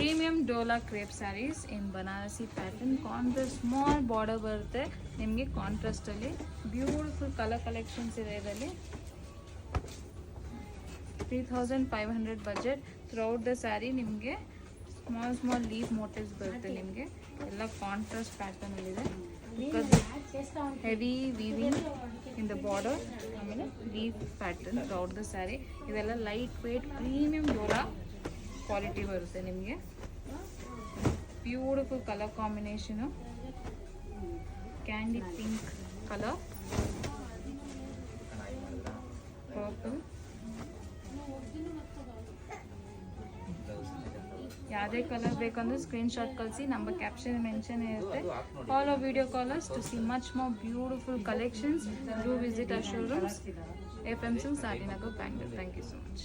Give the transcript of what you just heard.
Premium Dola crepe sarees in Banarasi pattern. Contrast small border ಬರುತ್ತೆ ನಿಮಗೆ. ಕಾಂಟ್ರಾಸ್ಟಲ್ಲಿ beautiful colour collections ಇದೆ ಇದರಲ್ಲಿ. 3500 ಬಜೆಟ್. ಥ್ರೂಔಟ್ ದ ಸ್ಯಾರಿ ನಿಮಗೆ ಸ್ಮಾಲ್ ಲೀಫ್ ಮೋಟಿವ್ಸ್ ಬರುತ್ತೆ ನಿಮಗೆ. ಎಲ್ಲ ಕಾಂಟ್ರಾಸ್ಟ್ ಪ್ಯಾಟರ್ನಲ್ಲಿದೆ. Heavy weaving in the border, ಆಮೇಲೆ leaf pattern throughout the saree. ಇದೆಲ್ಲ light weight premium Dola quality ಬರುತ್ತೆ ನಿಮಗೆ. Beautiful colour combination, candy pink colour, purple. ಯಾವುದೇ ಕಲರ್ ಬೇಕಂದ್ರೆ ಸ್ಕ್ರೀನ್ಶಾಟ್ ಕಳಿಸಿ, ನಮ್ಮ ಕ್ಯಾಪ್ಷನ್ ಮೆನ್ಷನ್ ಇರುತ್ತೆ. Call or video callers to see much more beautiful collections. Do visit our showrooms, FM Silk, Sarinagar, Bangalore. Thank you so much.